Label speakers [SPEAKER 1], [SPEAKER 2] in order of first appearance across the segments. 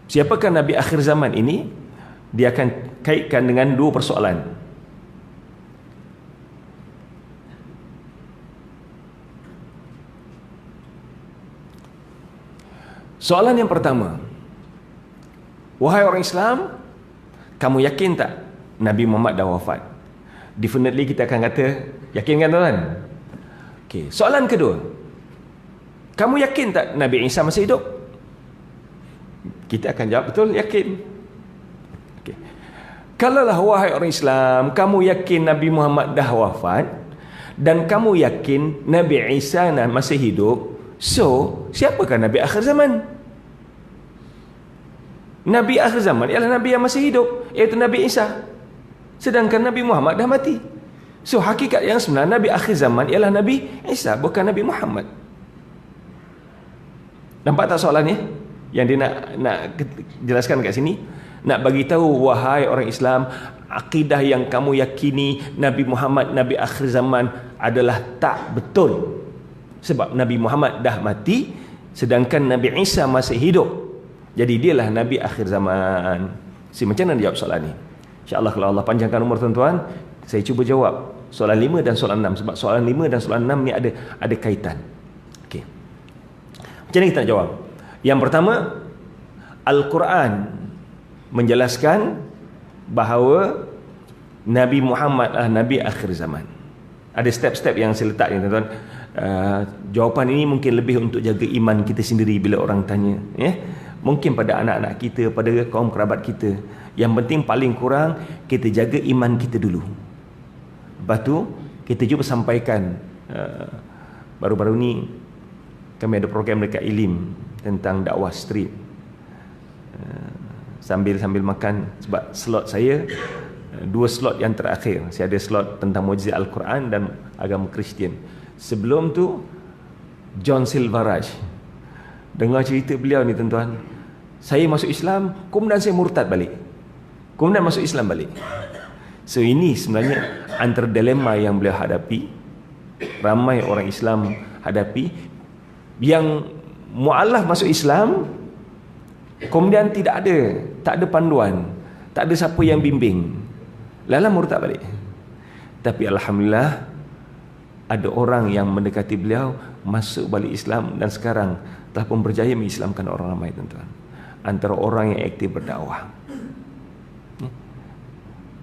[SPEAKER 1] Siapakah Nabi akhir zaman ini? Dia akan kaitkan dengan dua persoalan. Soalan yang pertama, wahai orang Islam, kamu yakin tak Nabi Muhammad dah wafat? Definitely kita akan kata yakin kan tuan? Okay. Soalan kedua, kamu yakin tak Nabi Isa masih hidup? Kita akan jawab betul, yakin. Okay. Kalaulah wahai orang Islam, kamu yakin Nabi Muhammad dah wafat dan kamu yakin Nabi Isa masih hidup, so siapakah Nabi akhir zaman? Nabi akhir zaman ialah Nabi yang masih hidup, iaitu Nabi Isa. Sedangkan Nabi Muhammad dah mati. So hakikat yang sebenar Nabi akhir zaman ialah Nabi Isa, bukan Nabi Muhammad. Nampak tak soalannya? Yang dia nak jelaskan kat sini, nak bagi tahu wahai orang Islam, akidah yang kamu yakini Nabi Muhammad Nabi akhir zaman adalah tak betul. Sebab Nabi Muhammad dah mati, sedangkan Nabi Isa masih hidup. Jadi dialah Nabi akhir zaman. Macam mana dia jawab soalan ni? InsyaAllah kalau Allah panjangkan umur tuan-tuan, saya cuba jawab soalan 5 dan soalan 6. Sebab soalan 5 dan soalan 6 ni ada kaitan. Okey. Macam mana kita nak jawab? Yang pertama, Al-Quran menjelaskan bahawa Nabi Muhammad adalah Nabi akhir zaman. Ada step-step yang saya letak ni tuan-tuan. Jawapan ini mungkin lebih untuk jaga iman kita sendiri bila orang tanya, ya. Mungkin pada anak-anak kita, pada kaum kerabat kita. Yang penting paling kurang kita jaga iman kita dulu. Lepas tu kita cuba sampaikan. Baru-baru ni kami ada program dekat Ilim tentang dakwah street. Sambil makan, sebab slot saya 2 slot yang terakhir. Saya ada slot tentang mukjizat Al-Quran dan agama Kristian. Sebelum tu John Silverage. Dengar cerita beliau ni tuan-tuan, saya masuk Islam, kemudian saya murtad balik, kemudian masuk Islam balik. So ini sebenarnya antara dilema yang beliau hadapi, ramai orang Islam hadapi, yang mu'alaf masuk Islam, kemudian tak ada panduan, tak ada siapa yang bimbing, lalu murtad balik. Tapi Alhamdulillah ada orang yang mendekati beliau, masuk balik Islam, dan sekarang telah pun berjaya mengislamkan orang ramai tuan-tuan. Antara orang yang aktif berdakwah.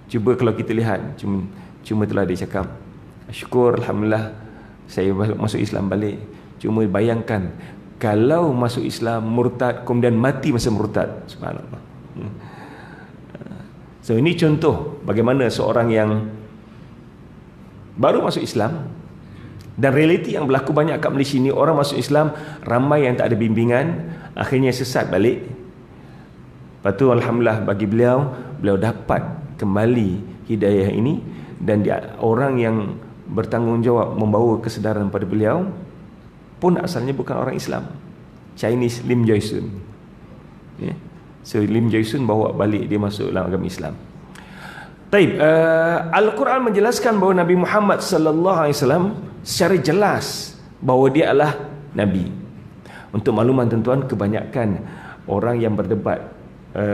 [SPEAKER 1] Cuba kalau kita lihat, cuma telah dia cakap, syukur Alhamdulillah saya masuk Islam balik. Cuma bayangkan kalau masuk Islam murtad, kemudian mati masa murtad. Subhanallah. So ini contoh bagaimana seorang yang baru masuk Islam, dan realiti yang berlaku banyak kat Malaysia ni, orang masuk Islam ramai yang tak ada bimbingan, akhirnya sesat balik. Lepas tu Alhamdulillah bagi beliau dapat kembali hidayah ini, dan orang yang bertanggungjawab membawa kesedaran pada beliau pun asalnya bukan orang Islam, Chinese Lim Joy Soon, yeah. So Lim Joy Soon bawa balik dia masuk dalam agama Islam. Taib, Al-Quran menjelaskan bahawa Nabi Muhammad sallallahu alaihi wasallam secara jelas bahawa dia adalah Nabi. Untuk makluman tuan-tuan, kebanyakan orang yang berdebat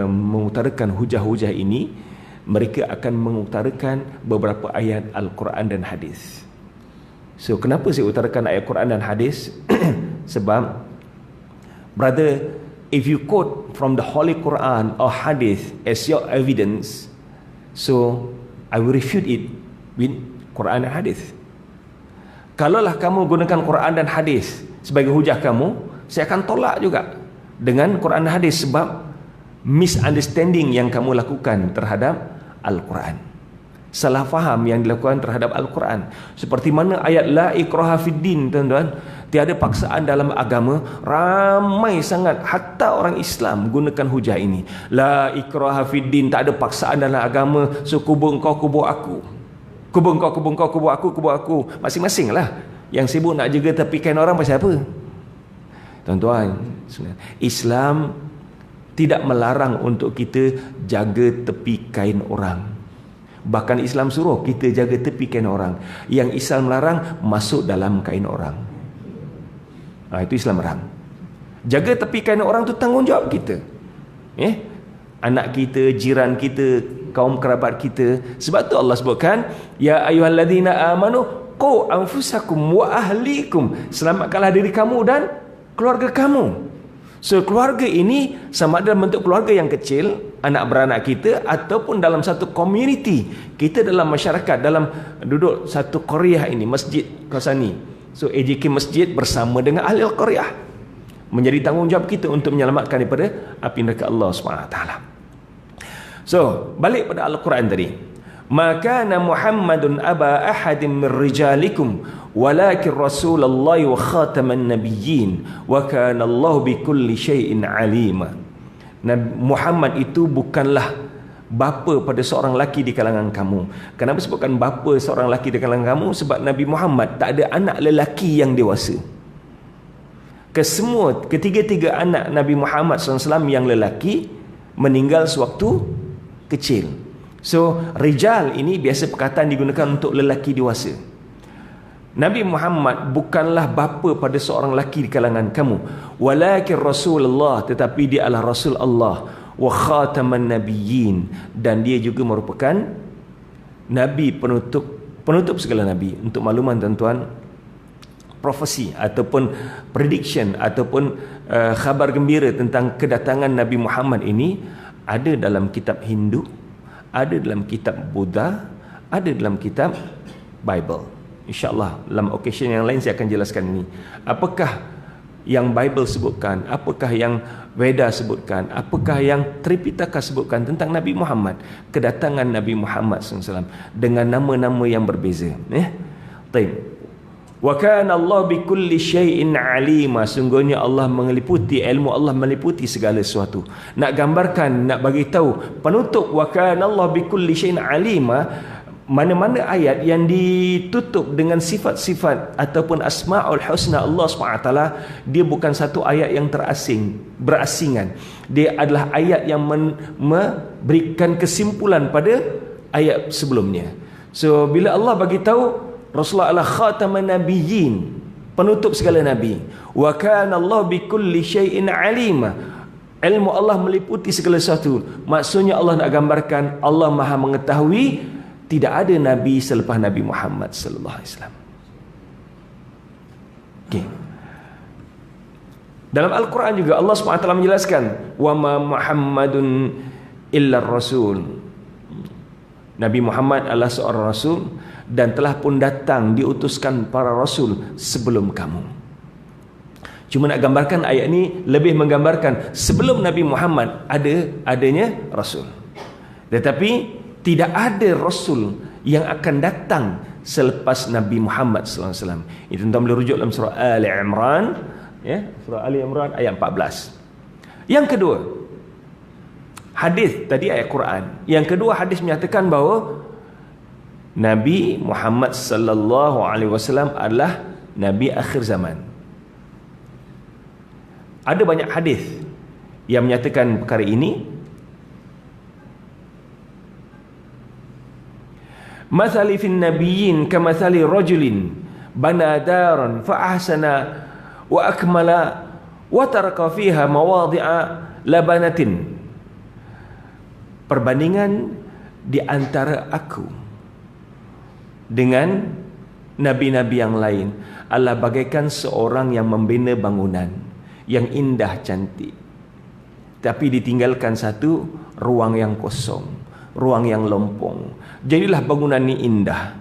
[SPEAKER 1] mengutarakan hujah-hujah ini, mereka akan mengutarakan beberapa ayat Al-Quran dan hadis. So kenapa saya utarakan ayat Quran dan hadis? Sebab brother, if you quote from the Holy Quran or hadith as your evidence, so I will refute it with Quran dan hadis. Kalaulah kamu gunakan Quran dan hadis sebagai hujah kamu, saya akan tolak juga dengan Quran dan hadis, sebab misunderstanding yang kamu lakukan terhadap Al-Quran, salah faham yang dilakukan terhadap Al-Quran. Seperti mana ayat la ikraha fiddin tuan-tuan, tiada paksaan dalam agama. Ramai sangat hatta orang Islam gunakan hujah ini, la ikraha fiddin, tak ada paksaan dalam agama. So kubur engkau kubur aku, kubur engkau kubur engkau, kubur aku kubur aku, masing-masing lah. Yang sibuk nak jaga tepi kain orang pasal apa tuan-tuan? Islam tidak melarang untuk kita jaga tepi kain orang. Bahkan Islam suruh kita jaga tepi kain orang. Yang Islam melarang masuk dalam kain orang. Itu Islam larang. Jaga tepi kain orang tu tanggungjawab kita. Anak kita, jiran kita, kaum kerabat kita. Sebab tu Allah sebutkan, ya ayyuhalladzina amanu qu anfusakum wa ahlikum, selamatkanlah diri kamu dan keluarga kamu. So keluarga ini sama ada dalam bentuk keluarga yang kecil, anak beranak kita, ataupun dalam satu community kita, dalam masyarakat, dalam duduk satu qaryah ini, masjid kawasan ni. So AJK masjid bersama dengan ahli qaryah, menjadi tanggungjawab kita untuk menyelamatkan daripada api neraka Allah SWT. So balik pada Al-Quran tadi, maka Muhammadun aba ahadin min rijalikum walakin Rasulullah wa khataman nabiyyin wa kana Allah bikulli syai'in alima. Nabi Muhammad itu bukanlah bapa pada seorang lelaki di kalangan kamu. Kenapa sebutkan bapa seorang lelaki di kalangan kamu? Sebab Nabi Muhammad tak ada anak lelaki yang dewasa. Ketiga-tiga anak Nabi Muhammad SAW yang lelaki meninggal sewaktu kecil. So rijal ini biasa perkataan digunakan untuk lelaki dewasa. Nabi Muhammad bukanlah bapa pada seorang lelaki di kalangan kamu, walakin Rasulullah, tetapi dia adalah Rasul Allah, wa khataman nabiyyin, dan dia juga merupakan nabi penutup segala nabi. Untuk makluman tuan-tuan, profesi ataupun prediction ataupun khabar gembira tentang kedatangan Nabi Muhammad ini ada dalam kitab Hindu, ada dalam kitab Buddha, ada dalam kitab Bible. InsyaAllah dalam occasion yang lain saya akan jelaskan ini. Apakah yang Bible sebutkan, apakah yang Veda sebutkan, apakah yang Tripitaka sebutkan tentang Nabi Muhammad, kedatangan Nabi Muhammad SAW dengan nama-nama yang berbeza. Baik. Wa kana Allah bikulli syai'in alima, sungguhnya Allah meliputi, ilmu Allah meliputi segala sesuatu. Nak gambarkan, nak bagi tahu penutup wa kana Allah bikulli syai'in alima, mana-mana ayat yang ditutup dengan sifat-sifat ataupun asma'ul husna Allah SWT, dia bukan satu ayat yang berasingan. Dia adalah ayat yang memberikan kesimpulan pada ayat sebelumnya. So bila Allah bagi tahu Rasulullah adalah khataman nabiyyin, penutup segala nabi, wa kana Allah bikulli syai'in alima, ilmu Allah meliputi segala sesuatu, maksudnya Allah nak gambarkan Allah Maha mengetahui. Tidak ada nabi selepas Nabi Muhammad sallallahu alaihi wasallam. Okey. Dalam Al-Quran juga Allah SWT menjelaskan, wa ma Muhammadun illa rasul. Nabi Muhammad adalah seorang rasul dan telah pun datang diutuskan para rasul sebelum kamu. Cuma nak gambarkan ayat ini lebih menggambarkan sebelum Nabi Muhammad adanya rasul. Tetapi tidak ada rasul yang akan datang selepas Nabi Muhammad SAW. Itu tuan boleh rujuk dalam surah Ali Imran, surah Ali Imran ayat 14. Yang kedua, hadis tadi ayat Quran. Yang kedua, hadis menyatakan bahawa Nabi Muhammad sallallahu alaihi wasallam adalah nabi akhir zaman. Ada banyak hadis yang menyatakan perkara ini. Mathali fin nabiyyin kamathali rajulin bana daran fa ahsana wa akmala wa taraka fiha mawadhi'a labanatin. Perbandingan di antara aku dengan nabi-nabi yang lain adalah bagaikan seorang yang membina bangunan yang indah cantik, tapi ditinggalkan satu ruang yang kosong, ruang yang lompong. Jadilah bangunan ini indah.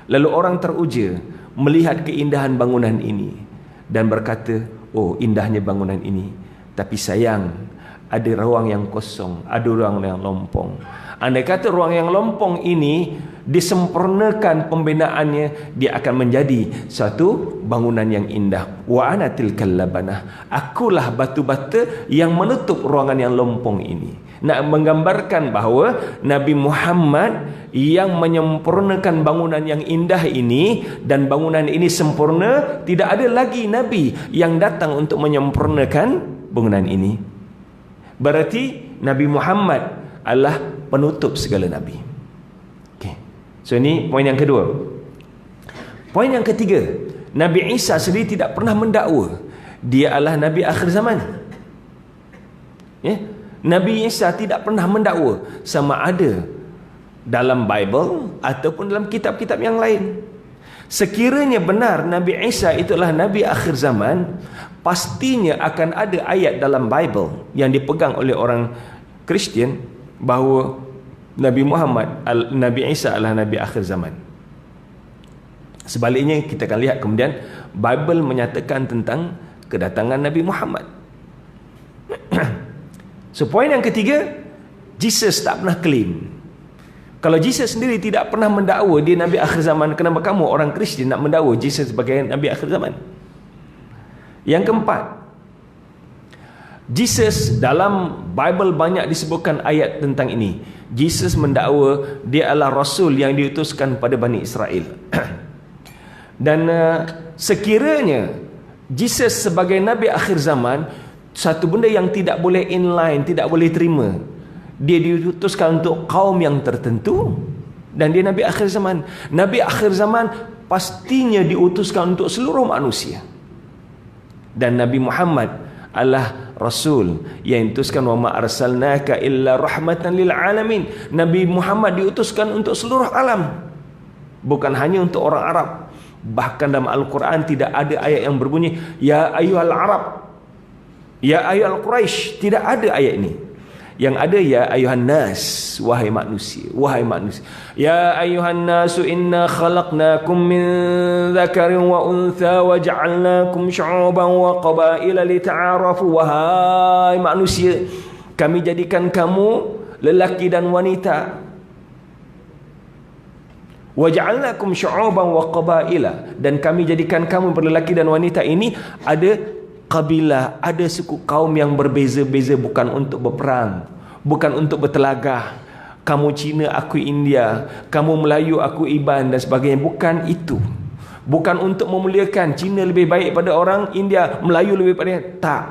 [SPEAKER 1] Lalu orang teruja melihat keindahan bangunan ini dan berkata, oh indahnya bangunan ini, tapi sayang ada ruang yang kosong, ada ruang yang lompong. Andai kata ruang yang lompong ini disempurnakan pembinaannya, dia akan menjadi suatu bangunan yang indah. Wa ana tilkal labanah, akulah batu bata yang menutup ruangan yang lompong ini. Nak menggambarkan bahawa Nabi Muhammad yang menyempurnakan bangunan yang indah ini, dan bangunan ini sempurna, tidak ada lagi nabi yang datang untuk menyempurnakan bangunan ini. Berarti Nabi Muhammad adalah penutup segala nabi. Okay. So ini poin yang kedua. Poin yang ketiga, Nabi Isa sendiri tidak pernah mendakwa dia adalah nabi akhir zaman. Nabi Isa tidak pernah mendakwa, sama ada dalam Bible ataupun dalam kitab-kitab yang lain. Sekiranya benar Nabi Isa itulah Nabi akhir zaman, pastinya akan ada ayat dalam Bible yang dipegang oleh orang Kristian bahawa Nabi Isa adalah Nabi akhir zaman. Sebaliknya kita akan lihat kemudian Bible menyatakan tentang kedatangan Nabi Muhammad. So poin yang ketiga, Jesus tak pernah claim. Kalau Jesus sendiri tidak pernah mendakwa dia Nabi akhir zaman, kenapa kamu orang Kristian nak mendakwa Jesus sebagai Nabi akhir zaman? Yang keempat, Jesus dalam Bible banyak disebutkan ayat tentang ini. Jesus mendakwa dia adalah Rasul yang diutuskan pada Bani Israel. Dan sekiranya Jesus sebagai Nabi akhir zaman, satu benda yang tidak boleh inline, tidak boleh terima, dia diutuskan untuk kaum yang tertentu, dan dia Nabi akhir zaman. Nabi akhir zaman pastinya diutuskan untuk seluruh manusia. Dan Nabi Muhammad adalah Rasul yang diutuskan, wa ma arsalnaka illa rahmatan lil alamin. Nabi Muhammad diutuskan untuk seluruh alam, bukan hanya untuk orang Arab. Bahkan dalam Al-Quran tidak ada ayat yang berbunyi ya ayyuhal Arab, ya ayyuhal Quraisy. Tidak ada ayat ini. Yang ada ya ayyuhan nas, wahai manusia, wahai manusia. Ya ayyuhan nasu inna khalaqnakum min dzakarin wa untha wa ja'alnakum syu'uban wa qabaila lita'arafu. Wahai manusia, kami jadikan kamu lelaki dan wanita. Wa ja'alnakum syu'uban wa qabaila, dan kami jadikan kamu berlelaki dan wanita ini ada kabilah, ada suku kaum yang berbeza-beza, bukan untuk berperang, bukan untuk bertelagah. Kamu Cina, aku India, kamu Melayu, aku Iban dan sebagainya. Bukan itu. Bukan untuk memuliakan Cina lebih baik pada orang India, Melayu lebih pada, tak.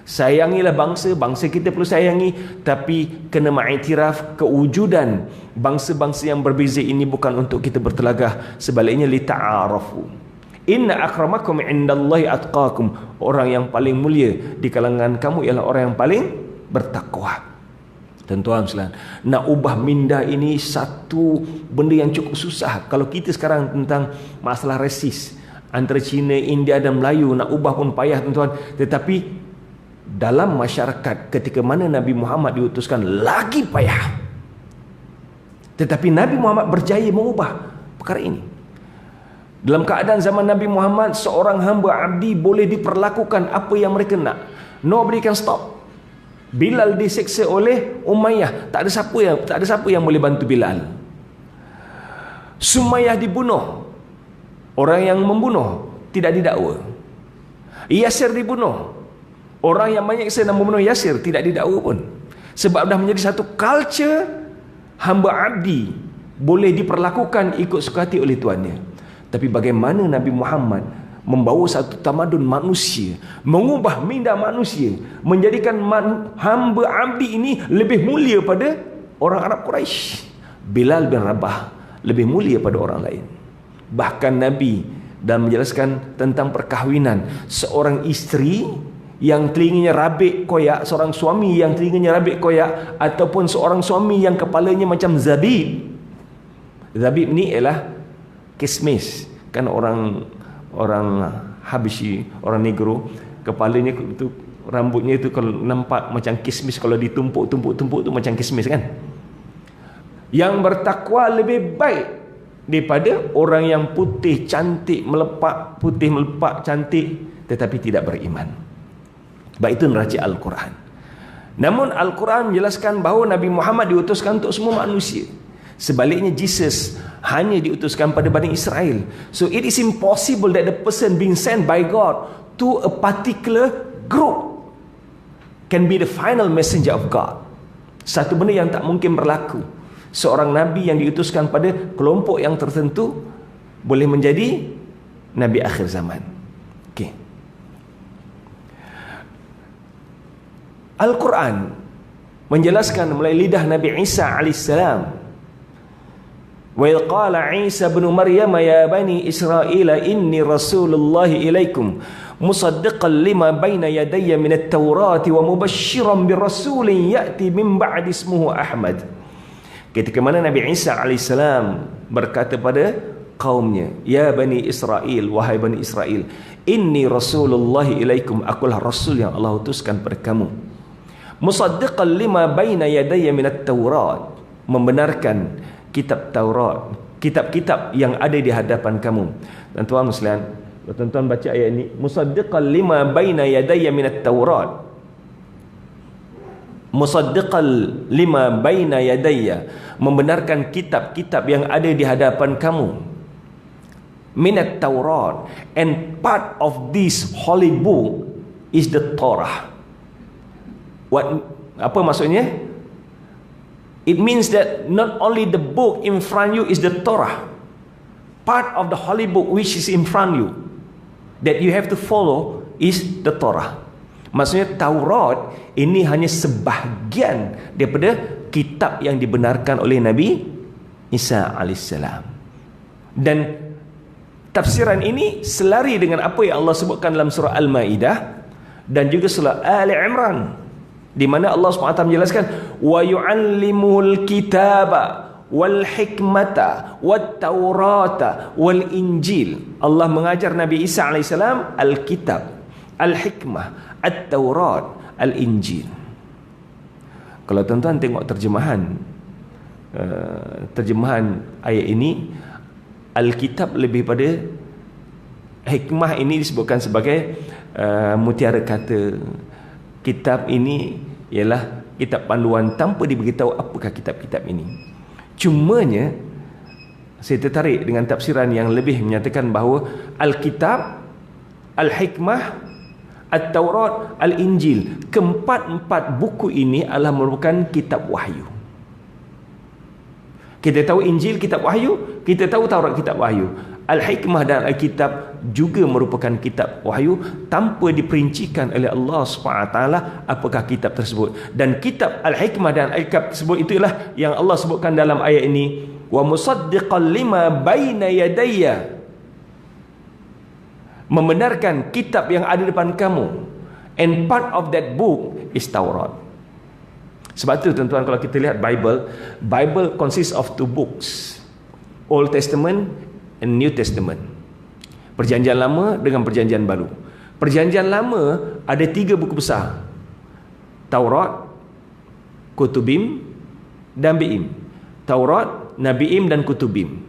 [SPEAKER 1] Sayangilah bangsa, bangsa kita perlu sayangi, tapi kena mengiktiraf kewujudan bangsa-bangsa yang berbeza ini bukan untuk kita bertelagah. Sebaliknya lita'arafu. Inna akramakum indallahi atqakum. Orang yang paling mulia di kalangan kamu ialah orang yang paling bertakwa. Tuan-tuan sekalian, nak ubah minda ini satu benda yang cukup susah. Kalau kita sekarang tentang masalah rasis antara Cina, India dan Melayu, nak ubah pun payah tuan-tuan. Tetapi dalam masyarakat ketika mana Nabi Muhammad diutuskan lagi payah. Tetapi Nabi Muhammad berjaya mengubah perkara ini. Dalam keadaan zaman Nabi Muhammad, seorang hamba abdi boleh diperlakukan apa yang mereka nak. Nobody can stop. Bilal diseksa oleh Umayyah, tak ada siapa yang boleh bantu Bilal. Sumayyah dibunuh, orang yang membunuh tidak didakwa. Yasir dibunuh, orang yang banyak saya nak membunuh Yasir tidak didakwa pun. Sebab dah menjadi satu culture hamba abdi boleh diperlakukan ikut suka hati oleh tuannya. Tapi bagaimana Nabi Muhammad membawa satu tamadun manusia, mengubah minda manusia, menjadikan hamba abdi ini lebih mulia pada orang Arab Quraisy. Bilal bin Rabah lebih mulia pada orang lain. Bahkan Nabi dalam menjelaskan tentang perkahwinan, seorang isteri yang telinganya rabik koyak, seorang suami yang telinganya rabik koyak, ataupun seorang suami yang kepalanya macam zabib. Zabib ni ialah kismis. Kan orang Habsyi, orang Negro, kepalanya itu, rambutnya itu kalau nampak macam kismis, kalau ditumpuk-tumpuk tu macam kismis kan. Yang bertakwa lebih baik daripada orang yang putih cantik melepak, putih melepak cantik tetapi tidak beriman. Sebab itu neraca Al-Quran. Namun Al-Quran menjelaskan bahawa Nabi Muhammad diutuskan untuk semua manusia. Sebaliknya Jesus hanya diutuskan pada Bani Israel. So it is impossible that the person being sent by God to a particular group can be the final messenger of God. Satu benda yang tak mungkin berlaku. Seorang Nabi yang diutuskan pada kelompok yang tertentu boleh menjadi Nabi akhir zaman. Okay. Al-Quran menjelaskan melalui lidah Nabi Isa alaihissalam, wa idh qala Isa bin Maryam ya bani Israil inni rasulullah ilaikum musaddiqan lima baina yadayya min at-taurati wa mubasysyiran birasulin ya'ti min ba'di ismuhu Ahmad. Ketika mana Nabi Isa alaihissalam berkata pada kaumnya, ya Bani Israel, wahai Bani Israel, inni rasulullahi ilaikum, akulah rasul yang Allah utuskan pada kamu, musaddiqan lima baina yadayya minat taurat, membenarkan kitab Taurat, kitab-kitab yang ada di hadapan kamu. Dan tuan sekalian, tuan-tuan baca ayat ini, musaddiqan lima baina yadayya minat taurat, musaddiqan lima baina yadayya, membenarkan kitab-kitab yang ada di hadapan kamu, minat Taurat, and part of this holy book is the Torah. Apa maksudnya? It means that not only the book in front you is the Torah, part of the holy book which is in front you that you have to follow is the Torah. Maksudnya Taurat ini hanya sebahagian daripada kitab yang dibenarkan oleh Nabi Isa alaihissalam. Dan tafsiran ini selari dengan apa yang Allah sebutkan dalam surah Al-Maidah dan juga surah Ali Imran, di mana Allah SWT menjelaskan wa yu'allimul kitaba wal hikmata wat taurata wal injil. Allah mengajar Nabi Isa alaihissalam al-kitab, al-hikmah, at-taurat, al-injil. Kalau tuan-tuan tengok terjemahan ayat ini, Alkitab lebih pada hikmah ini disebutkan sebagai mutiara kata. Kitab ini ialah kitab panduan tanpa diberitahu apakah kitab-kitab ini. Cumanya saya tertarik dengan tafsiran yang lebih menyatakan bahawa Alkitab, Al-Hikmah, At-Taurat, Al-Injil, keempat-empat buku ini adalah merupakan kitab wahyu. Kita tahu Injil kitab wahyu, kita tahu Taurat kitab wahyu. Al-Hikmah dan Al-Kitab juga merupakan kitab wahyu tanpa diperincikan oleh Allah SWT apakah kitab tersebut. Dan kitab Al-Hikmah dan Al-Kitab tersebut itulah yang Allah sebutkan dalam ayat ini, wa musaddiqan lima baina yadayya, membenarkan kitab yang ada depan kamu, and part of that book is Taurat. Sebab tu tuan-tuan, kalau kita lihat Bible consists of two books, Old Testament and New Testament. Perjanjian lama dengan perjanjian baru. Perjanjian lama ada 3 buku besar, Taurat, Kutubim dan Bi'im. Taurat, Nabi'im dan Kutubim.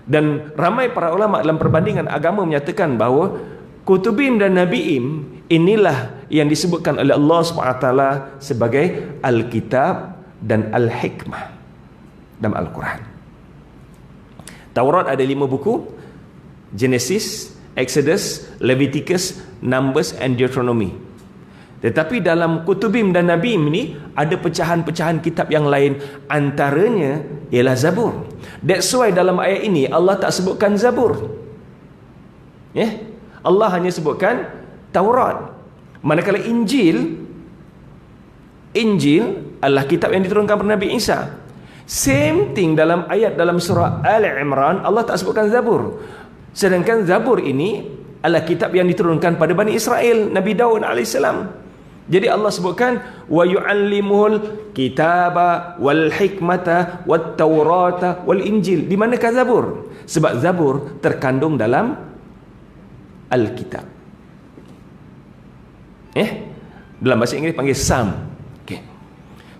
[SPEAKER 1] Dan ramai para ulama dalam perbandingan agama menyatakan bahawa Kutubim dan Nabi'im inilah yang disebutkan oleh Allah SWT sebagai Alkitab dan Al-Hikmah dalam Al-Quran. Taurat ada 5 buku, Genesis, Exodus, Leviticus, Numbers and Deuteronomy. Tetapi dalam Kutubim dan Nabi'im ini ada pecahan-pecahan kitab yang lain, antaranya ialah Zabur. That's why dalam ayat ini Allah tak sebutkan Zabur. Allah hanya sebutkan Taurat. Manakala Injil adalah kitab yang diturunkan kepada Nabi Isa. Same thing dalam ayat dalam surah Ali Imran, Allah tak sebutkan Zabur. Sedangkan Zabur ini adalah kitab yang diturunkan pada Bani Israel, Nabi Daud alaihissalam. Jadi Allah sebutkan wa yu'allimuhul kitaba wal hikmata wat taurata wal injil. Di manakah Zabur? Sebab Zabur terkandung dalam Alkitab. Dalam bahasa Inggeris panggil Psalm.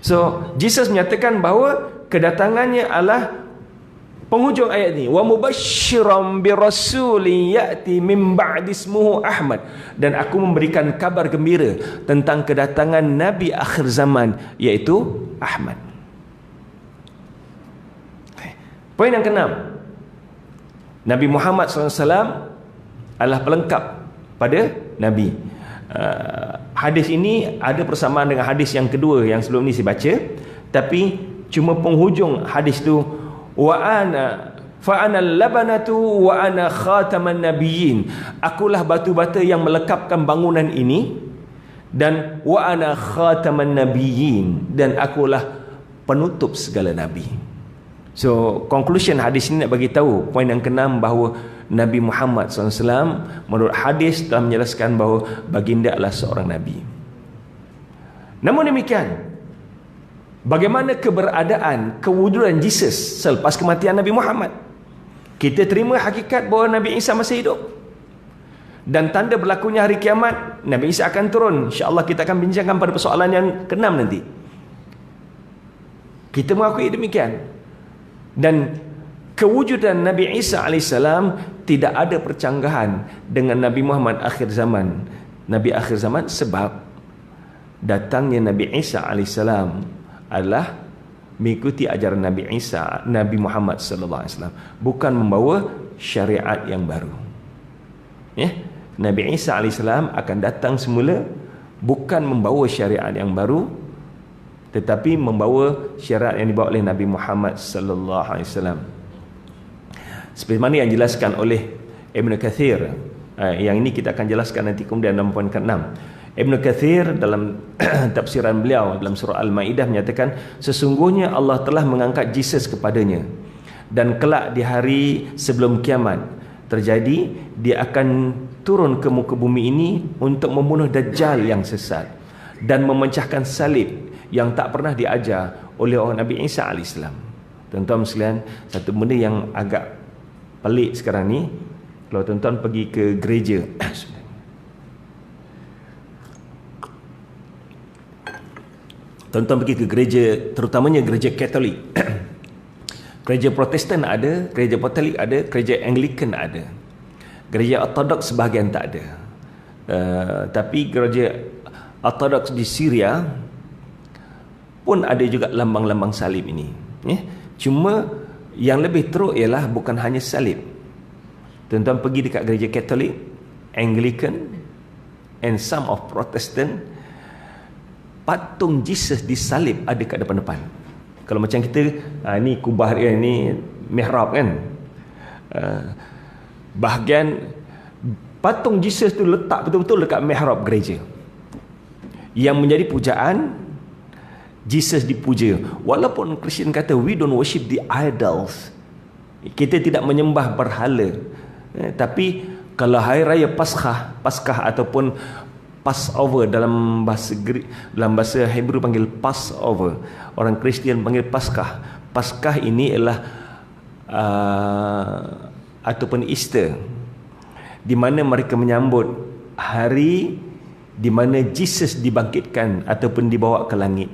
[SPEAKER 1] So Jesus menyatakan bahawa kedatangannya adalah penghujung ayat ini, wa mubasysyiran birasulin ya'ti min ba'di ismuhu Ahmad, dan aku memberikan kabar gembira tentang kedatangan nabi akhir zaman, iaitu Ahmad. Poin yang keenam, Nabi Muhammad SAW adalah pelengkap pada Nabi. Hadis ini ada persamaan dengan hadis yang kedua yang sebelum ni saya baca, tapi cuma penghujung hadis tu, wa ana fa ana labanatu wa ana khataman nabiyyin, akulah batu-bata yang melekapkan bangunan ini, dan wa ana khataman nabiyyin, dan akulah penutup segala nabi. So conclusion hadis ini nak bagi tahu poin yang keenam bahawa Nabi Muhammad SAW menurut hadis telah menjelaskan bahawa baginda adalah seorang Nabi. Namun demikian, bagaimana keberadaan, kewujudan Jesus selepas kematian Nabi Muhammad? Kita terima hakikat bahawa Nabi Isa masih hidup. Dan tanda berlakunya hari kiamat, Nabi Isa akan turun. InsyaAllah kita akan bincangkan pada persoalan yang keenam nanti. Kita mengakui demikian. Dan kewujudan Nabi Isa AS tidak ada percanggahan dengan Nabi Muhammad akhir zaman. Nabi akhir zaman sebab datangnya Nabi Isa AS adalah mengikuti ajaran Nabi Isa, Nabi Muhammad SAW, bukan membawa syariat yang baru. Nabi Isa AS akan datang semula bukan membawa syariat yang baru, tetapi membawa syariat yang dibawa oleh Nabi Muhammad sallallahu alaihi wasallam. Seperti mana yang dijelaskan oleh Ibn Kathir. Yang ini kita akan jelaskan nanti kemudian dalam poin ke-6. Ibn Kathir dalam tafsiran beliau dalam surah Al-Maidah menyatakan sesungguhnya Allah telah mengangkat Jesus kepadanya, dan kelak di hari sebelum kiamat terjadi, dia akan turun ke muka bumi ini untuk membunuh Dajjal yang sesat dan memecahkan salib yang tak pernah diajar oleh orang Nabi Isa AS. Tuan-tuan sekalian, satu benda yang agak pelik sekarang ni, kalau tuan-tuan pergi ke gereja tuan-tuan pergi ke gereja, terutamanya gereja Katolik gereja Protestan ada, gereja Katolik ada, gereja Anglican ada, gereja Ortodoks sebahagian tak ada. Tapi gereja Ortodoks di Syria pun ada juga lambang-lambang salib ini. Cuma yang lebih teruk ialah bukan hanya salib. Tuan-tuan pergi dekat gereja Katolik, Anglican and some of Protestant, patung Jesus disalib ada kat depan-depan. Kalau macam kita, ni kubah dia, ni mihrab kan, bahagian patung Jesus tu letak betul-betul dekat mihrab gereja. Yang menjadi pujaan, Jesus dipuja. Walaupun Kristian kata we don't worship the idols, kita tidak menyembah berhala, tapi kalau hari raya Paskah ataupun Passover dalam bahasa Hebrew panggil Passover, orang Kristian panggil Paskah. Paskah ini ialah ataupun Easter, di mana mereka menyambut hari di mana Jesus dibangkitkan ataupun dibawa ke langit.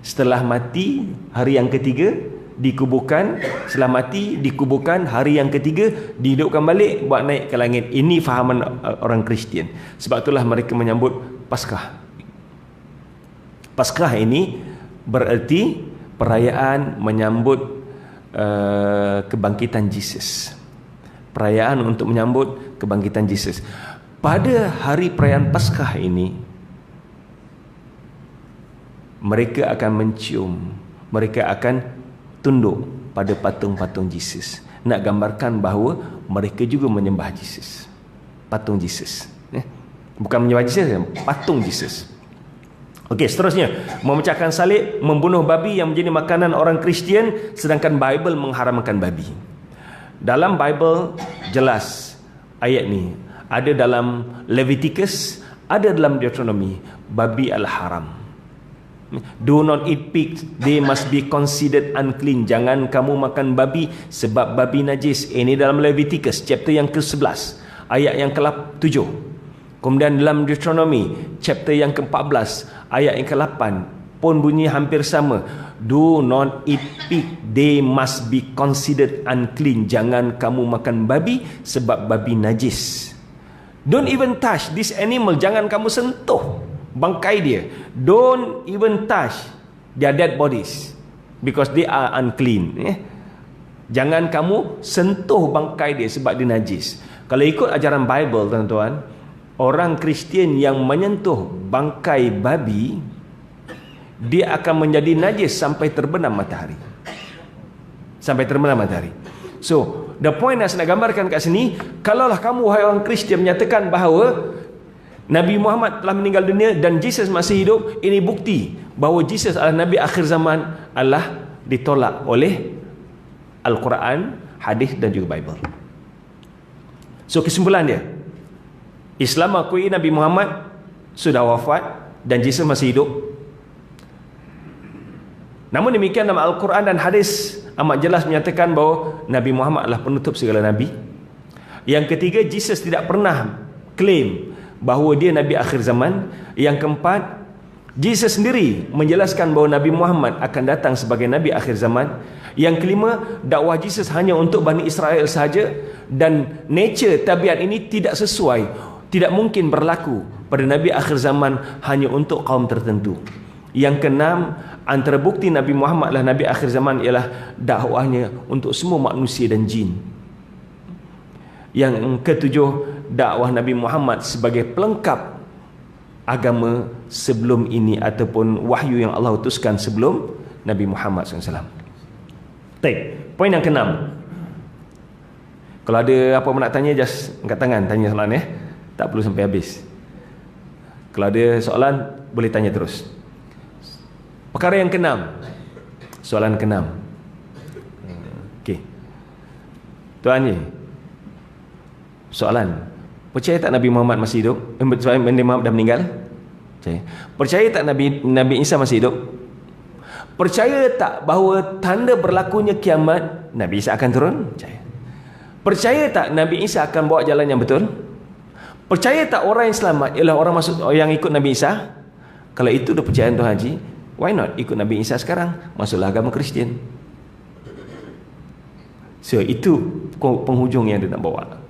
[SPEAKER 1] Setelah mati, hari yang ketiga dikuburkan. Setelah mati dikuburkan, hari yang ketiga dihidupkan balik, buat naik ke langit. Ini fahaman orang Kristian. Sebab itulah mereka menyambut Paskah. Paskah ini bererti perayaan menyambut kebangkitan Jesus. Perayaan untuk menyambut kebangkitan Jesus. Pada hari perayaan Paskah ini, mereka akan mencium, mereka akan tunduk pada patung-patung Jesus. Nak gambarkan bahawa mereka juga menyembah Jesus, patung Jesus. Bukan menyembah Jesus, patung Jesus. Okey, seterusnya, memecahkan salib, membunuh babi yang menjadi makanan orang Kristian, sedangkan Bible mengharamkan babi. Dalam Bible jelas ayat ni, ada dalam Leviticus, ada dalam Deuteronomy, babi al-haram. Do not eat pigs, they must be considered unclean. Jangan kamu makan babi sebab babi najis. Ini dalam Leviticus chapter yang ke-11 ayat yang ke-7. Kemudian dalam Deuteronomy chapter yang ke-14 ayat yang ke-8 pun bunyi hampir sama. Do not eat pig, they must be considered unclean. Jangan kamu makan babi sebab babi najis. Don't even touch this animal, jangan kamu sentuh bangkai dia. Don't even touch their dead bodies because they are unclean. Jangan kamu sentuh bangkai dia sebab dia najis. Kalau ikut ajaran Bible, tuan-tuan, orang Kristian yang menyentuh bangkai babi, dia akan menjadi najis sampai terbenam matahari. Sampai terbenam matahari. So, the point yang saya nak gambarkan kat sini, kalaulah kamu, wahai orang Kristian, menyatakan bahawa Nabi Muhammad telah meninggal dunia dan Jesus masih hidup, ini bukti bahawa Jesus adalah Nabi akhir zaman, adalah ditolak oleh Al-Quran, hadis dan juga Bible. So kesimpulan dia, Islam akui Nabi Muhammad sudah wafat dan Jesus masih hidup. Namun demikian dalam Al-Quran dan hadis amat jelas menyatakan bahawa Nabi Muhammad adalah penutup segala Nabi. Yang ketiga, Jesus tidak pernah claim bahawa dia Nabi akhir zaman. Yang keempat, Jesus sendiri menjelaskan bahawa Nabi Muhammad akan datang sebagai Nabi akhir zaman. Yang kelima, dakwah Jesus hanya untuk Bani Israel sahaja, dan nature tabiat ini tidak sesuai, tidak mungkin berlaku pada Nabi akhir zaman hanya untuk kaum tertentu. Yang keenam, antara bukti Nabi Muhammad adalah Nabi akhir zaman ialah dakwahnya untuk semua manusia dan jin. Yang ketujuh, dakwah Nabi Muhammad sebagai pelengkap agama sebelum ini ataupun wahyu yang Allah utuskan sebelum Nabi Muhammad SAW. Baik, poin yang keenam. Kalau ada apa nak tanya, just angkat tangan, tanya soalan ya. Tak perlu sampai habis. Kalau ada soalan, boleh tanya terus. Perkara yang keenam, soalan keenam. Okey, Tuan Ye, soalan, percaya tak Nabi Muhammad masih hidup? Nabi Muhammad dah meninggal? Percaya tak Nabi Isa masih hidup? Percaya tak bahawa tanda berlakunya kiamat, Nabi Isa akan turun? Percaya. Percaya tak Nabi Isa akan bawa jalan yang betul? Percaya tak orang yang selamat ialah orang yang ikut Nabi Isa? Kalau itu dah percayaan Tuan Haji, why not ikut Nabi Isa sekarang? Masuklah agama Kristian. So itu penghujung yang dia nak bawa.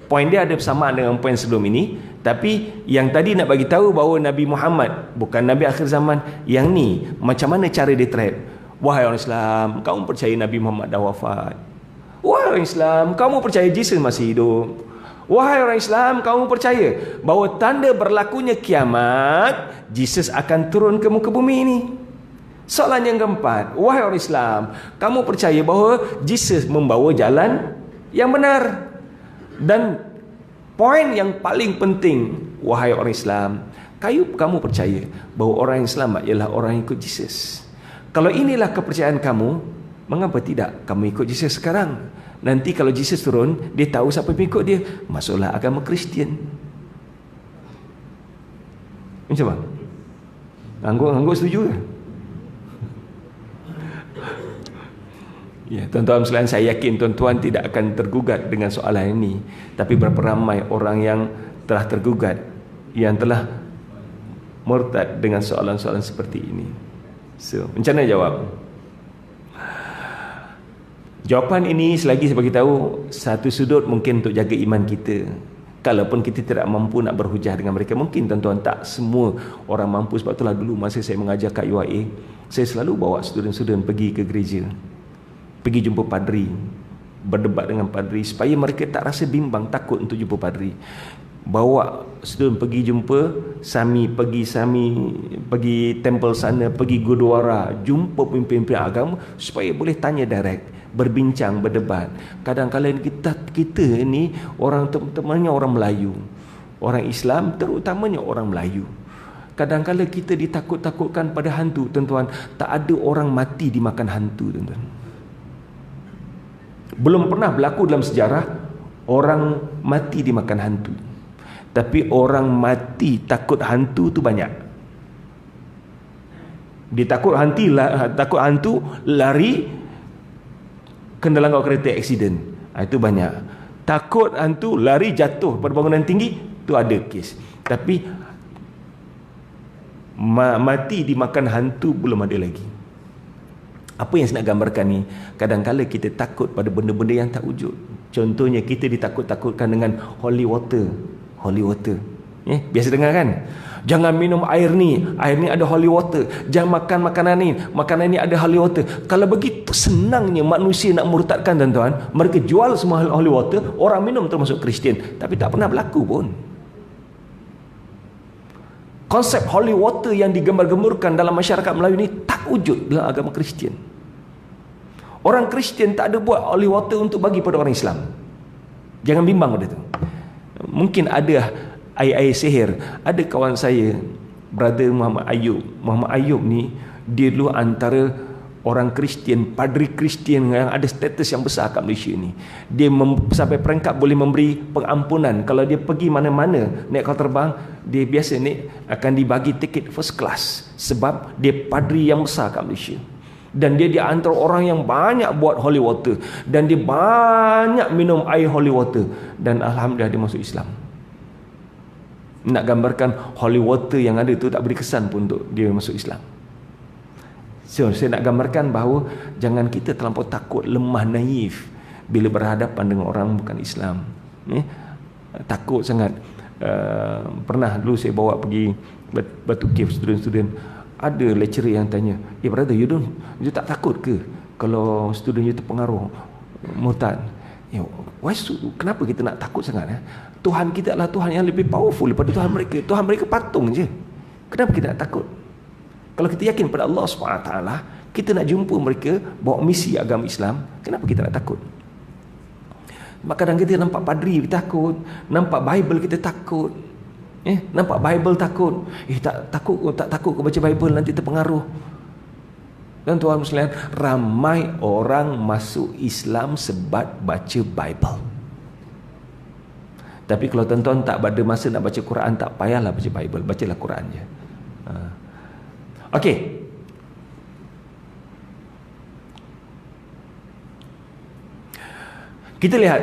[SPEAKER 1] Poin dia ada bersamaan dengan poin sebelum ini, tapi yang tadi nak bagi tahu bahawa Nabi Muhammad bukan Nabi akhir zaman. Yang ni macam mana cara dia trap? Wahai orang Islam, kamu percaya Nabi Muhammad dah wafat. Wahai orang Islam, kamu percaya Jesus masih hidup. Wahai orang Islam, kamu percaya bahawa tanda berlakunya kiamat, Jesus akan turun ke muka bumi ini. Soalan yang keempat, wahai orang Islam, kamu percaya bahawa Jesus membawa jalan yang benar. Dan poin yang paling penting, wahai orang Islam, kamu percaya bahawa orang yang selamat ialah orang yang ikut Jesus. Kalau inilah kepercayaan kamu, mengapa tidak kamu ikut Jesus sekarang? Nanti kalau Jesus turun, dia tahu siapa yang ikut dia, masuklah agama Kristian. Macam mana? Angguk setuju ke? Ya, tuan-tuan sekalian, saya yakin tuan-tuan tidak akan tergugat dengan soalan ini. Tapi berapa ramai orang yang telah tergugat, yang telah murtad dengan soalan-soalan seperti ini. So, macam mana jawab? Jawapan ini selagi saya beritahu, satu sudut mungkin untuk jaga iman kita. Kalaupun kita tidak mampu nak berhujah dengan mereka, mungkin tuan-tuan tak semua orang mampu. Sebab itulah dulu masa saya mengajar kat UIA, saya selalu bawa student-student pergi ke gereja, pergi jumpa padri, berdebat dengan padri, supaya mereka tak rasa bimbang, takut untuk jumpa padri. Bawa student pergi jumpa Sami, pergi temple sana, pergi gurdwara, jumpa pemimpin-pemimpin agama, supaya boleh tanya direct, berbincang, berdebat. Kadang-kadang kita ni orang, terutamanya orang Melayu, orang Islam, terutamanya orang Melayu, kadang-kadang kita ditakut-takutkan pada hantu, tuan-tuan. Tak ada orang mati dimakan hantu, tuan-tuan. Belum pernah berlaku dalam sejarah orang mati dimakan hantu. Tapi orang mati takut hantu tu banyak. Dia takut hantu lari kena langgar kereta aksiden. Itu banyak. Takut hantu lari jatuh pada bangunan tinggi, tu ada kes. Tapi mati dimakan hantu belum ada lagi. Apa yang saya nak gambarkan ni, kadang-kadang kita takut pada benda-benda yang tak wujud. Contohnya kita ditakut-takutkan dengan holy water. Biasa dengar kan? Jangan minum air ni ada holy water. Jangan makan makanan ni ada holy water. Kalau begitu senangnya manusia nak murtadkan, tuan-tuan, mereka jual semua holy water, orang minum termasuk Kristian, tapi tak pernah berlaku pun. Konsep holy water yang digembar-gemburkan dalam masyarakat Melayu ni tak wujud dalam agama Kristian. Orang Kristian tak ada buat holy water untuk bagi pada orang Islam. Jangan bimbang pada tu. Mungkin ada air sihir. Ada kawan saya, brother Muhammad Ayub ni, dia dulu antara orang Kristian, padri Kristian yang ada status yang besar kat Malaysia ni. Dia sampai peringkat boleh memberi pengampunan. Kalau dia pergi mana-mana naik kapal terbang, dia biasa ni akan dibagi tiket first class sebab dia padri yang besar kat Malaysia. Dan dia di antara orang yang banyak buat holy water, dan dia banyak minum air holy water, dan alhamdulillah dia masuk Islam. Nak gambarkan holy water yang ada tu tak beri kesan pun untuk dia masuk Islam. So, saya nak gambarkan bahawa jangan kita terlampau takut, lemah, naif bila berhadapan dengan orang bukan Islam. Takut sangat. Pernah dulu saya bawa pergi Batu Cave student-student. Ada lecturer yang tanya, brother, you tak takut ke kalau student you terpengaruh murtad? Kenapa kita nak takut sangat? Tuhan kita adalah Tuhan yang lebih powerful daripada Tuhan mereka. Tuhan mereka patung je. Kenapa kita nak takut? Kalau kita yakin pada Allah SWT, kita nak jumpa mereka bawa misi agama Islam, kenapa kita nak takut? Kadang kita nampak padri kita takut, nampak Bible kita takut, nampak Bible takut, tak takut ke baca Bible nanti terpengaruh. Dan tuan sekalian, ramai orang masuk Islam sebab baca Bible. Tapi kalau tuan-tuan tak ada masa nak baca Quran, tak payahlah baca Bible, bacalah Quran je. Okey. Kita lihat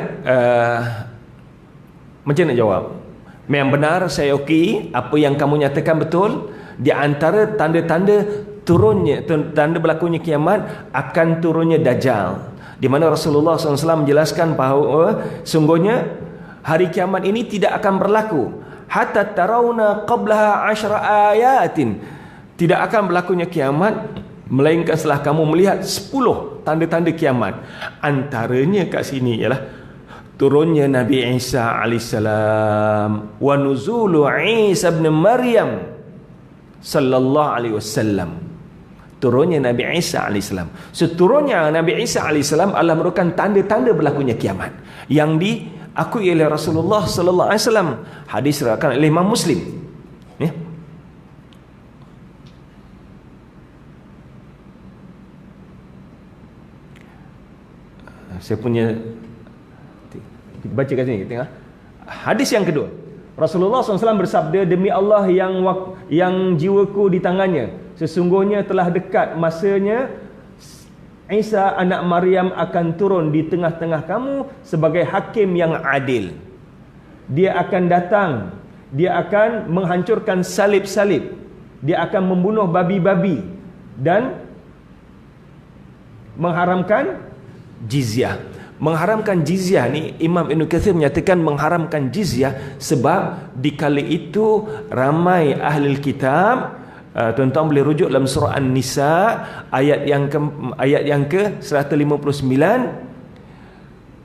[SPEAKER 1] macam nak jawab. Memang benar, saya okey. Apa yang kamu nyatakan betul. Di antara tanda-tanda tanda berlakunya kiamat, akan turunnya Dajjal. Di mana Rasulullah SAW menjelaskan bahawa sungguhnya hari kiamat ini tidak akan berlaku hatta tarawna qablaha 10 ayatin. Tidak akan berlakunya kiamat melainkan setelah kamu melihat 10 tanda-tanda kiamat. Antaranya kat sini ialah turunnya Nabi Isa alaihissalam, wa nuzulu Isa ibn Maryam sallallahu alaihi wasallam. Turunnya Nabi Isa alaihissalam. Turunnya Nabi Isa alaihissalam adalah merupakan tanda-tanda berlakunya kiamat yang diakui oleh Rasulullah sallallahu alaihi wasallam. Hadis diriwayatkan oleh Imam Muslim. Saya punya baca kat sini, tengok. Hadis yang kedua, Rasulullah SAW bersabda, demi Allah yang jiwaku di tangannya, sesungguhnya telah dekat masanya Isa anak Maryam akan turun di tengah-tengah kamu sebagai hakim yang adil. Dia akan datang, dia akan menghancurkan salib-salib, dia akan membunuh babi-babi dan mengharamkan jizyah. Mengharamkan jizyah ni, Imam Ibn Kathir menyatakan mengharamkan jizyah sebab di kala itu ramai ahli kitab. Tuan-tuan boleh rujuk dalam surah An-Nisa ayat yang ke 159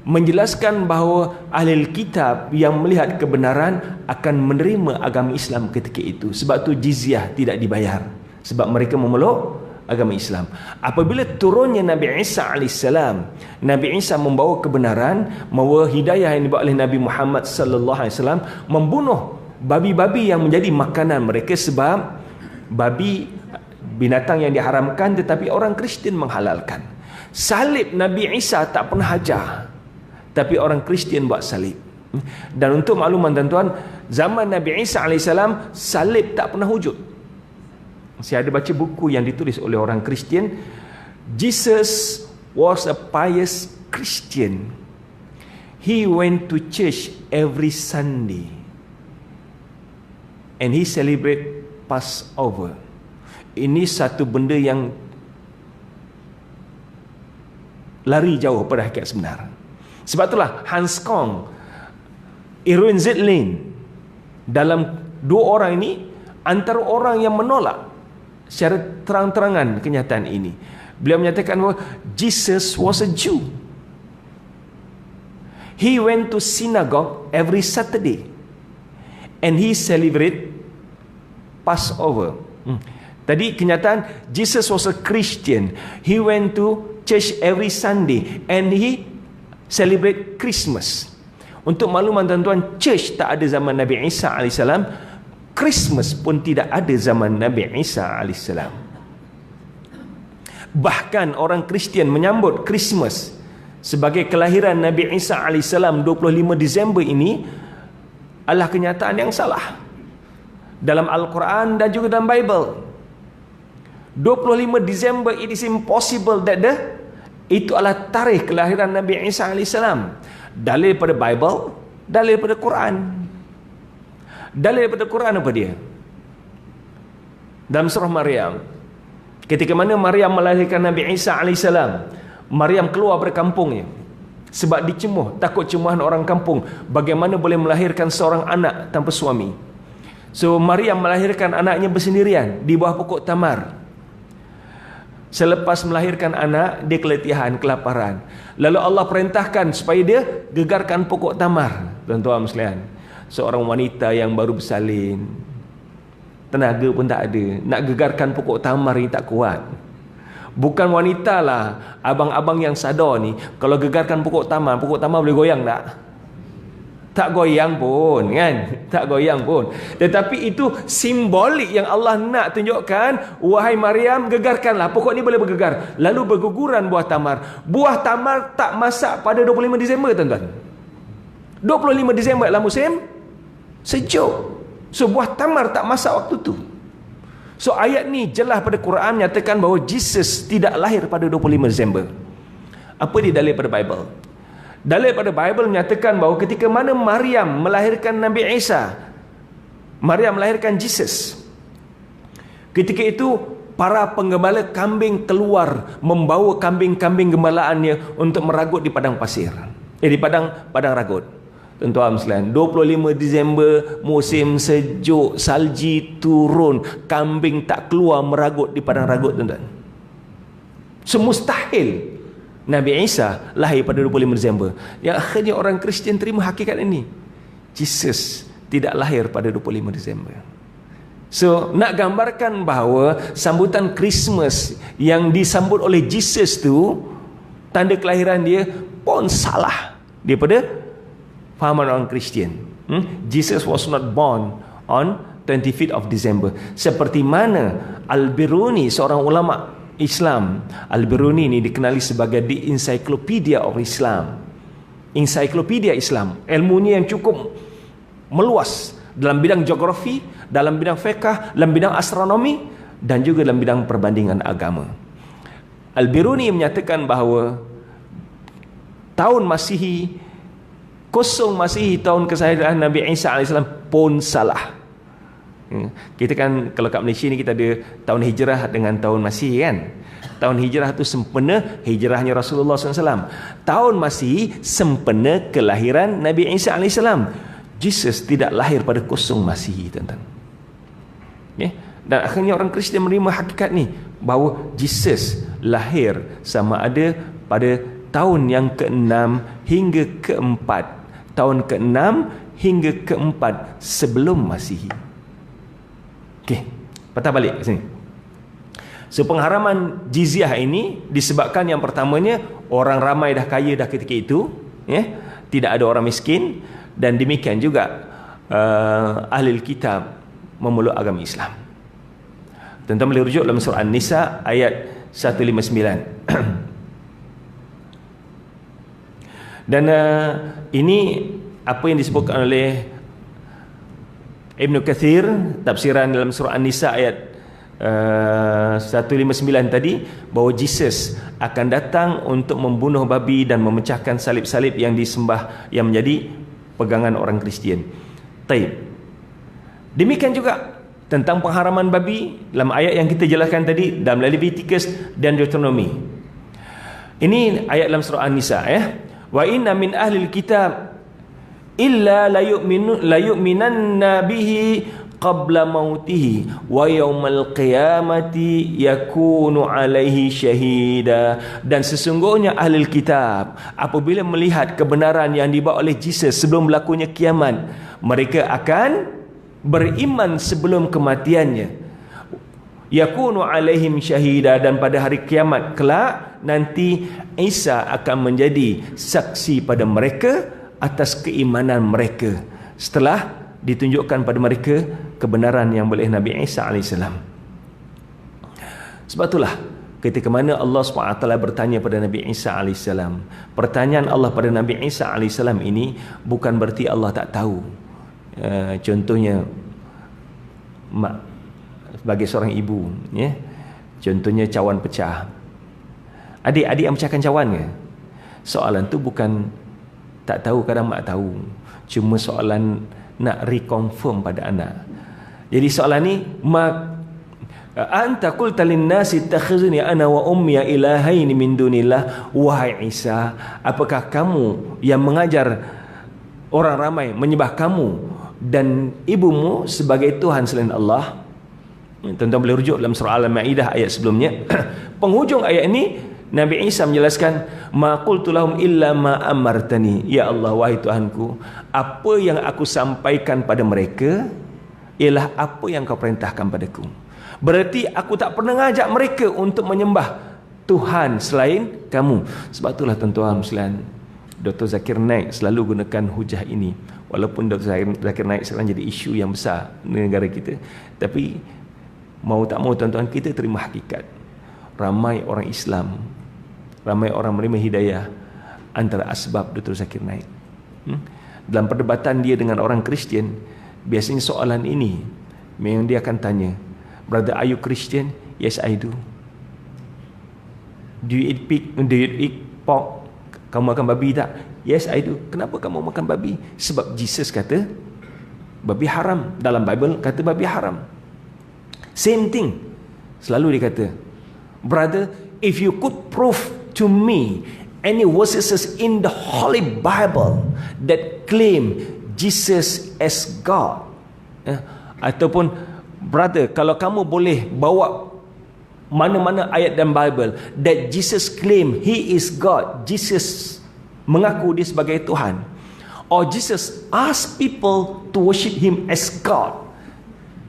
[SPEAKER 1] menjelaskan bahawa ahli kitab yang melihat kebenaran akan menerima agama Islam ketika itu. Sebab tu jizyah tidak dibayar sebab mereka memeluk agama Islam. Apabila turunnya Nabi Isa alaihissalam, Nabi Isa membawa kebenaran, membawa hidayah yang dibawa oleh Nabi Muhammad sallallahu alaihi wasallam, membunuh babi-babi yang menjadi makanan mereka. Sebab babi binatang yang diharamkan, tetapi orang Kristian menghalalkan. Salib Nabi Isa tak pernah ajar, tapi orang Kristian buat salib. Dan untuk makluman tuan-tuan, zaman Nabi Isa alaihissalam salib tak pernah wujud. Saya ada baca buku yang ditulis oleh orang Kristian. Jesus was a pious Christian. He went to church every Sunday and he celebrate Passover. Ini satu benda yang lari jauh pada hakikat sebenar. Sebab itulah Hans Kong, Irwin Zedlin, dalam dua orang ini antara orang yang menolak secara terang-terangan kenyataan ini. Beliau menyatakan bahawa Jesus was a Jew. He went to synagogue every Saturday and he celebrate Passover. Tadi kenyataan Jesus was a Christian. He went to church every Sunday and he celebrate Christmas. Untuk makluman tuan-tuan, church tak ada zaman Nabi Isa alaihissalam. Christmas pun tidak ada zaman Nabi Isa alaihissalam. Bahkan orang Kristian menyambut Christmas sebagai kelahiran Nabi Isa AS 25 Disember ini adalah kenyataan yang salah dalam Al-Quran dan juga dalam Bible. 25 Disember, it is impossible that itu adalah tarikh kelahiran Nabi Isa AS. Dalil pada Bible, dalil pada Quran. Dalil pada Quran apa dia? Dalam surah Maryam, ketika mana Maryam melahirkan Nabi Isa AS, Maryam keluar dari kampungnya sebab dicemuh, takut cemuhan orang kampung. Bagaimana boleh melahirkan seorang anak tanpa suami? So Maryam melahirkan anaknya bersendirian di bawah pokok tamar. Selepas melahirkan anak, dia keletihan, kelaparan. Lalu Allah perintahkan supaya dia gegarkan pokok tamar. Tuan-tuan sekalian, seorang wanita yang baru bersalin, tenaga pun tak ada, nak gegarkan pokok tamar ni tak kuat. Bukan wanita lah, abang-abang yang sadar ni, kalau gegarkan pokok tamar boleh goyang tak? Tak goyang pun, kan? Tak goyang pun. Tetapi itu simbolik yang Allah nak tunjukkan. Wahai Maryam, gegarkanlah, pokok ni boleh bergegar. Lalu berguguran buah tamar. Buah tamar tak masak pada 25 Disember, tuan-tuan. 25 Disember adalah musim sejuk. So buah tamar tak masak waktu tu. So ayat ni jelas pada Quran menyatakan bahawa Jesus tidak lahir pada 25 Disember. Apa dia dalil pada Bible? Dalil pada Bible menyatakan bahawa ketika mana Maryam melahirkan Nabi Isa, Maryam melahirkan Jesus, ketika itu para penggembala kambing keluar membawa kambing-kambing gembalaannya untuk meragut di padang pasir, di padang ragut. Tuan-tuan sekalian, 25 Disember, musim sejuk, salji turun, kambing tak keluar meragut di padang ragut, tuan-tuan. Semustahil Nabi Isa lahir pada 25 Disember. Yang akhirnya orang Kristian terima hakikat ini. Jesus tidak lahir pada 25 Disember. So, nak gambarkan bahawa sambutan Christmas yang disambut oleh Jesus tu, tanda kelahiran dia pun salah daripada fahaman orang Kristian. Jesus was not born on 25th of December. Seperti mana Al-Biruni, seorang ulama Islam, Al-Biruni ini dikenali sebagai The Encyclopedia of Islam. Encyclopedia Islam, ilmunya yang cukup meluas dalam bidang geografi, dalam bidang fiqh, dalam bidang astronomi, dan juga dalam bidang perbandingan agama. Al-Biruni menyatakan bahawa tahun Masihi, kosong Masihi, tahun kelahiran Nabi Isa AS pun salah. Kita kan kalau kat Malaysia ni kita ada tahun hijrah dengan tahun Masihi, kan? Tahun hijrah tu sempena hijrahnya Rasulullah SAW. Tahun Masihi sempena kelahiran Nabi Isa AS. Jesus tidak lahir pada kosong Masihi, tuan-tuan. Dan akhirnya orang Kristian menerima hakikat ni, bahawa Jesus lahir sama ada pada tahun yang ke-6 hingga ke-4, tahun ke-6 hingga ke-4 sebelum Masihi. Okey, patah balik ke sini. So pengharaman jizyah ini disebabkan yang pertamanya orang ramai dah kaya dah ketika itu, tidak ada orang miskin, dan demikian juga ahli kitab memeluk agama Islam. Tuan-tuan boleh rujuk dalam surah An-Nisa ayat 159. Dan ini apa yang disebutkan oleh Ibn Kathir, tafsiran dalam surah An-Nisa ayat 159 tadi, bahawa Jesus akan datang untuk membunuh babi dan memecahkan salib-salib yang disembah, yang menjadi pegangan orang Kristian. Taib. Demikian juga tentang pengharaman babi dalam ayat yang kita jelaskan tadi dalam Leviticus dan Deuteronomy. Ini ayat dalam surah An-Nisa, wa inna min ahlil kitab illa la yu'minanna bihi qabla mautihi wa yaumal qiyamati yakunu alaihi syahida. Dan sesungguhnya ahli kitab apabila melihat kebenaran yang dibawa oleh Jesus sebelum berlakunya kiamat, mereka akan beriman sebelum kematiannya. Yakunu alaihim syahida, dan pada hari kiamat kelak nanti Isa akan menjadi saksi pada mereka atas keimanan mereka setelah ditunjukkan pada mereka kebenaran yang boleh Nabi Isa AS. Sebab itulah ketika mana Allah SWT bertanya pada Nabi Isa AS. Pertanyaan Allah pada Nabi Isa AS ini bukan berarti Allah tak tahu. Contohnya mak sebagai seorang ibu, ya, contohnya cawan pecah, adik-adik yang pecahkan cawan ke? Soalan tu bukan tak tahu, kadang mak tahu, cuma soalan nak reconfirm pada anak. Jadi soalan ni, mak anta qulta lin-nasi ittakhizuni ana wa ummi ilahaini min dunillah, wahai Isa, apakah kamu yang mengajar orang ramai menyembah kamu dan ibumu sebagai Tuhan selain Allah? Tuan-tuan boleh rujuk dalam surah Al-Ma'idah ayat sebelumnya. Penghujung ayat ini Nabi Isa menjelaskan, ma qultu lahum illa ma amartani, ya Allah, wahai Tuhanku, apa yang aku sampaikan pada mereka ialah apa yang kau perintahkan padaku. Berarti aku tak pernah ngajak mereka untuk menyembah Tuhan selain kamu. Sebab itulah tuan-tuan sekalian, Dr. Zakir Naik selalu gunakan hujah ini. Walaupun Dr. Zakir Naik sekarang jadi isu yang besar di negara kita, tapi mau tak mau tuan-tuan, kita terima hakikat. Ramai orang Islam, ramai orang menerima hidayah antara asbab Dr. Zakir Naik. Dalam perdebatan dia dengan orang Kristian, biasanya soalan ini memang dia akan tanya, brother, are you Christian? Yes, I do. Do you eat pig? Do you eat pork? Kamu makan babi tak? Yes, I do. Kenapa kamu makan babi? Sebab Jesus kata babi haram. Dalam Bible kata babi haram. Same thing. Selalu dia kata, brother, if you could prove to me any verses in the Holy Bible that claim Jesus as God, ataupun brother, kalau kamu boleh bawa mana-mana ayat dalam Bible that Jesus claim He is God, Jesus mengaku dia sebagai Tuhan, or Jesus ask people to worship Him as God,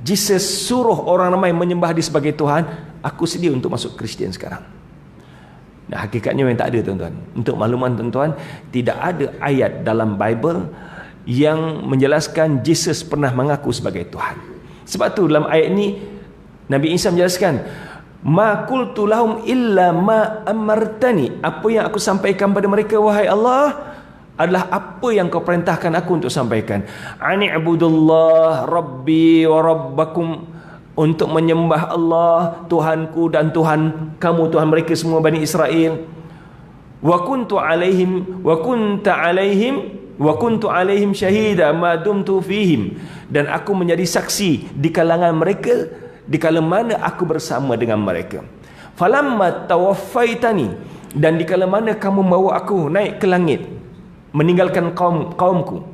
[SPEAKER 1] Jesus suruh orang ramai menyembah dia sebagai Tuhan, aku sedia untuk masuk Kristian sekarang. Nah, hakikatnya memang tak ada, tuan-tuan. Untuk makluman tuan-tuan, tidak ada ayat dalam Bible yang menjelaskan Jesus pernah mengaku sebagai Tuhan. Sebab tu dalam ayat ini Nabi Isa menjelaskan, ma qultu lahum illa ma amartani, apa yang aku sampaikan pada mereka wahai Allah adalah apa yang kau perintahkan aku untuk sampaikan. Ani ibudullah rabbi wa rabbakum, untuk menyembah Allah, Tuhanku dan Tuhan kamu, Tuhan mereka semua Bani Israel. Wa kuntu alaihim wa kunta alaihim wa kuntu alaihim syahida ma dumtu fihim, dan aku menjadi saksi di kalangan mereka dikala mana aku bersama dengan mereka. Falamma tawaffaitani, dan dikala mana kamu bawa aku naik ke langit meninggalkan kaumku,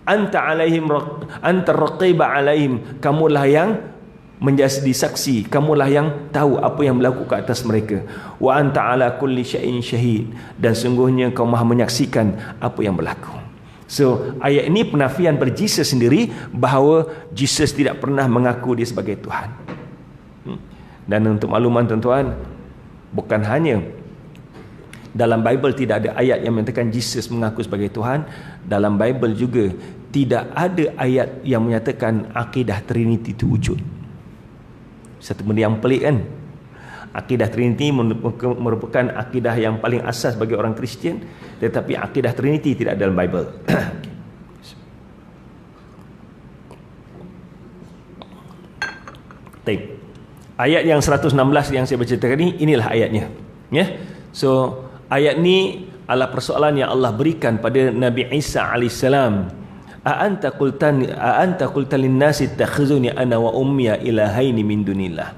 [SPEAKER 1] anta alaihim anta raqiba alaihim, kamulah yang menjadi saksi, kamulah yang tahu apa yang berlaku ke atas mereka. Wa anta ala kulli syai'in syahid, dan sungguhnya kau maha menyaksikan apa yang berlaku. So ayat ini penafian pada Jesus sendiri bahawa Jesus tidak pernah mengaku dia sebagai Tuhan. Dan untuk makluman tuan-tuan, bukan hanya dalam Bible tidak ada ayat yang menyatakan Jesus mengaku sebagai Tuhan, dalam Bible juga tidak ada ayat yang menyatakan akidah Trinity itu wujud. Satu benda yang pelik kan? Akidah Trinity merupakan akidah yang paling asas bagi orang Kristian, tetapi akidah Trinity tidak ada dalam Bible. Ayat yang 116 yang saya baca tadi, inilah ayatnya, ya. So ayat ni adalah persoalan yang Allah berikan pada Nabi Isa alaihissalam. A anta qulta lin-nasi ittakhizuni ana wa ummi ilahaini min dunillah.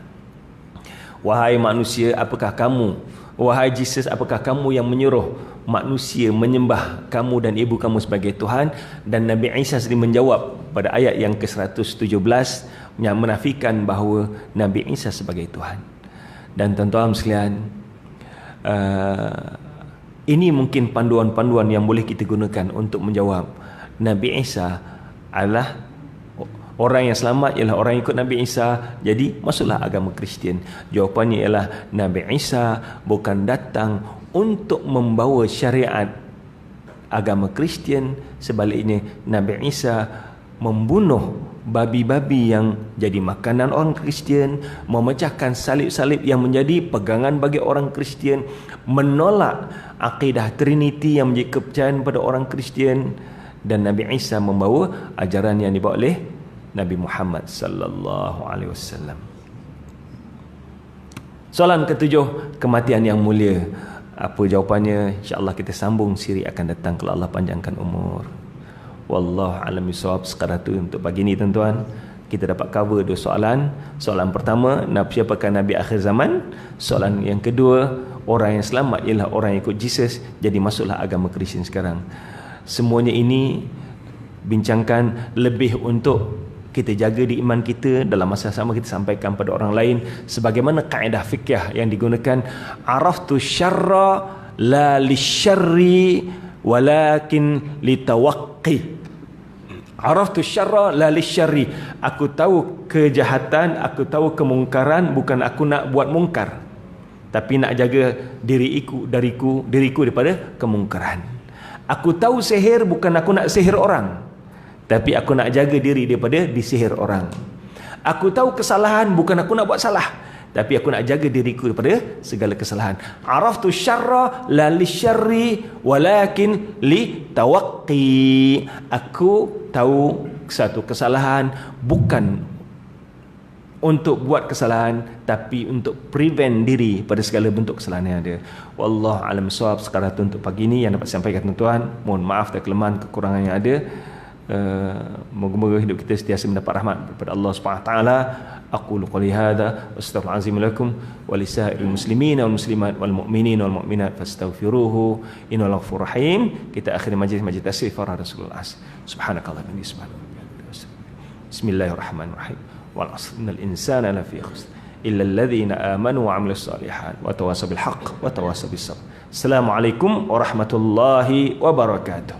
[SPEAKER 1] Wahai manusia, apakah kamu, wahai Jesus, apakah kamu yang menyuruh manusia menyembah kamu dan ibu kamu sebagai Tuhan? Dan Nabi Isa sendiri menjawab pada ayat yang ke-117 yang menafikan bahawa Nabi Isa sebagai Tuhan. Dan tuan-tuan sekalian, ini mungkin panduan-panduan yang boleh kita gunakan untuk menjawab Nabi Isa adalah orang yang selamat, ialah orang yang ikut Nabi Isa, jadi masuklah agama Kristian. Jawapannya ialah Nabi Isa bukan datang untuk membawa syariat agama Kristian, sebaliknya Nabi Isa membunuh babi-babi yang jadi makanan orang Kristian, memecahkan salib-salib yang menjadi pegangan bagi orang Kristian, menolak akidah Trinity yang menjadi kepercayaan pada orang Kristian, dan Nabi Isa membawa ajaran yang dibawa oleh Nabi Muhammad sallallahu alaihi wasallam. Soalan ketujuh, kematian yang mulia. Apa jawapannya? InsyaAllah kita sambung siri akan datang kalau Allah panjangkan umur. Wallahu a'lam bishawab. Sekadar tu untuk pagi ni tuan-tuan, kita dapat cover dua soalan. Soalan pertama, siapakah Nabi akhir zaman? Soalan yang kedua, orang yang selamat ialah orang yang ikut Jesus, jadi masuklah agama Kristian sekarang. Semuanya ini bincangkan lebih untuk kita jaga di iman kita, dalam masa sama kita sampaikan pada orang lain sebagaimana kaedah fiqh yang digunakan, araftu syarra la lisyarri walakin litawaqqi. Araftu syarra la lisyarri, aku tahu kejahatan, aku tahu kemungkaran, bukan aku nak buat mungkar, tapi nak jaga diriku daripada kemungkaran. Aku tahu sihir, bukan aku nak sihir orang, tapi aku nak jaga diri daripada disihir orang. Aku tahu kesalahan, bukan aku nak buat salah, tapi aku nak jaga diriku daripada segala kesalahan. Araftu syarra la lisyarri walakin li tawaqqi. Aku tahu satu kesalahan bukan untuk buat kesalahan, tapi untuk prevent diri pada segala bentuk kesalahan yang ada. Wallahu a'lam bishawab. Sekarang tu untuk pagi ni yang dapat sampaikan tuan-tuan. Mohon maaf dan kelemahan kekurangan yang ada. Moga-moga hidup kita sentiasa mendapat rahmat daripada Allah Subhanahu wa taala. Aqulu qouli hadza astaghfirullahalazim lakum wa lisairil muslimin wal muslimat wal mu'minin wal mu'minat fastaghfiruhu innahu ghafurur rahim. Kita akhiri majlis tasrifar Rasulullah. Subhanakallahumma wa bihamdika. Bismillahirrahmanirrahim. Wal 'asr innal insana lafi khusr illa alladhina amanu wa 'amilus shalihat wa tawasaw bil haqq wa tawasaw bis sabr. Assalamualaikum warahmatullahi wabarakatuh.